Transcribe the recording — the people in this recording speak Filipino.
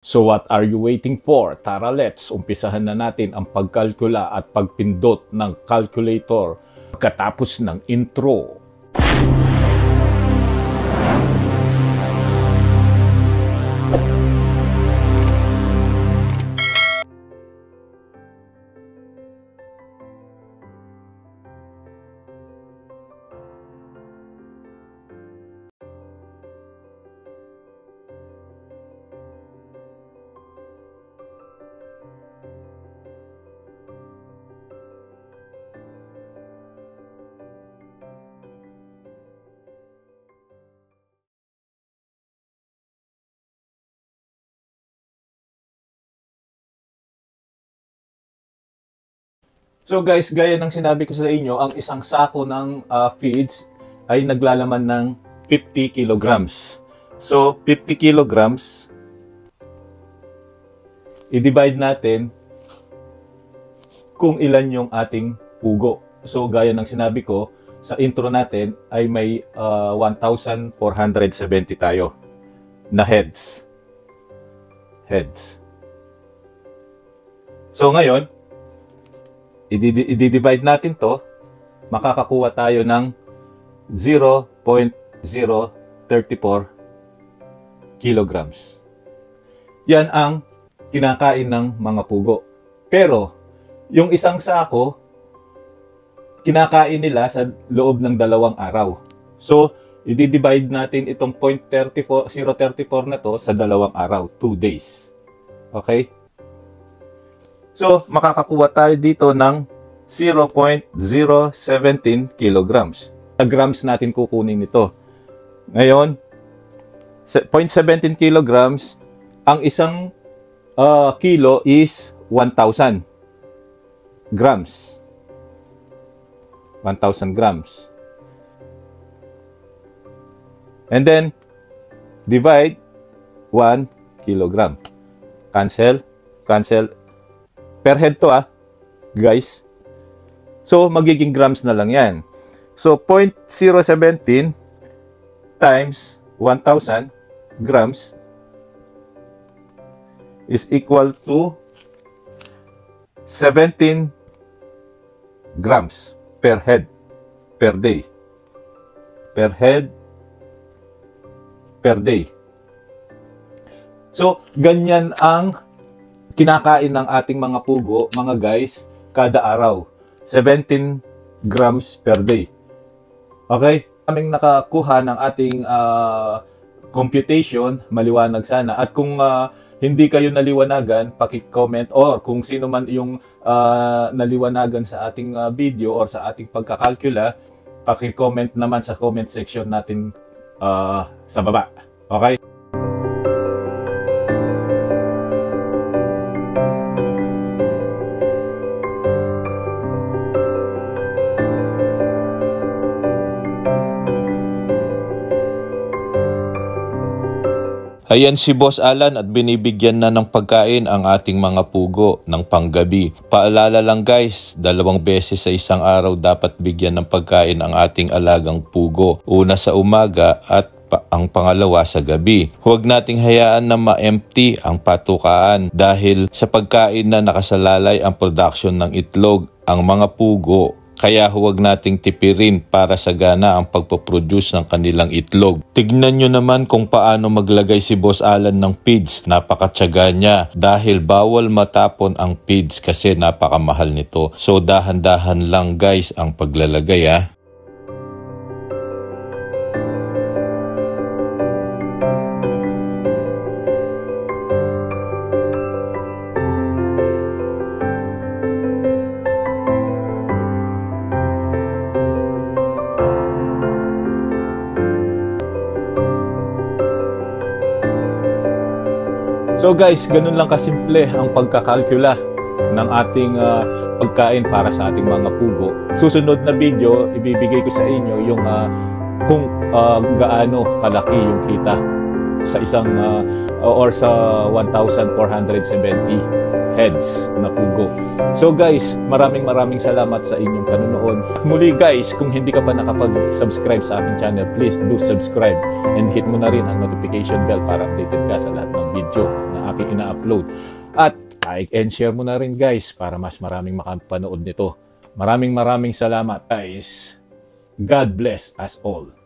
So what are you waiting for? Tara, let's umpisahan na natin ang pagkalkula at pagpindot ng calculator pagkatapos ng intro. So guys, gaya ng sinabi ko sa inyo, ang isang sako ng feeds ay naglalaman ng 50 kilograms. So 50 kilograms, i-divide natin kung ilan yung ating pugo. So gaya ng sinabi ko, sa intro natin ay may 1,470 tayo na heads. So ngayon, i-divide natin to, makakakuha tayo ng 0.034 kilograms. Yan ang kinakain ng mga pugo. Pero, yung isang sako, kinakain nila sa loob ng 2 araw. So, i-divide natin itong 0.34 na to sa 2 araw, 2 days. Okay? So, makakakuha tayo dito ng 0.017 kilograms. Sa grams natin kukunin ito. Ngayon, 0.17 kilograms, ang isang kilo is 1,000 grams. 1,000 grams. And then, divide 1 kilogram. Cancel. Per head to guys. So, magiging grams na lang yan. So, 0.017 times 1,000 grams is equal to 17 grams per head, per day. Per head, per day. So, ganyan ang kinakain ng ating mga pugo, mga guys, kada araw. 17 grams per day. Okay? Kaming nakakuha ng ating computation, maliwanag sana. At kung hindi kayo naliwanagan, paki-comment, or kung sino man yung naliwanagan sa ating video or sa ating pagkakalkula, paki-comment naman sa comment section natin sa baba. Okay? Ayan si Boss Alan at binibigyan na ng pagkain ang ating mga pugo ng panggabi. Paalala lang guys, 2 beses sa isang araw dapat bigyan ng pagkain ang ating alagang pugo. Una sa umaga at ang pangalawa sa gabi. Huwag nating hayaan na ma-empty ang patukaan dahil sa pagkain na nakasalalay ang production ng itlog ang mga pugo. Kaya huwag nating tipirin para sagana ang pagpaproduce ng kanilang itlog. Tignan nyo naman kung paano maglagay si Boss Alan ng feeds. Napakatyaga niya dahil bawal matapon ang feeds kasi napakamahal nito. So dahan-dahan lang guys ang paglalagay . So guys, ganun lang kasimple ang pagkakalkula ng ating pagkain para sa ating mga pugo. Susunod na video, ibibigay ko sa inyo yung kung gaano kalaki yung kita sa isang or sa 1,470 heads na pugo. So guys, maraming salamat sa inyong panonood. Muli guys, kung hindi ka pa nakapag-subscribe sa aking channel, please do subscribe and hit mo na rin ang notification bell para updated ka sa lahat ng video na aking ina-upload. At like and share mo na rin guys para mas maraming makapanood nito. Maraming salamat guys. God bless us all.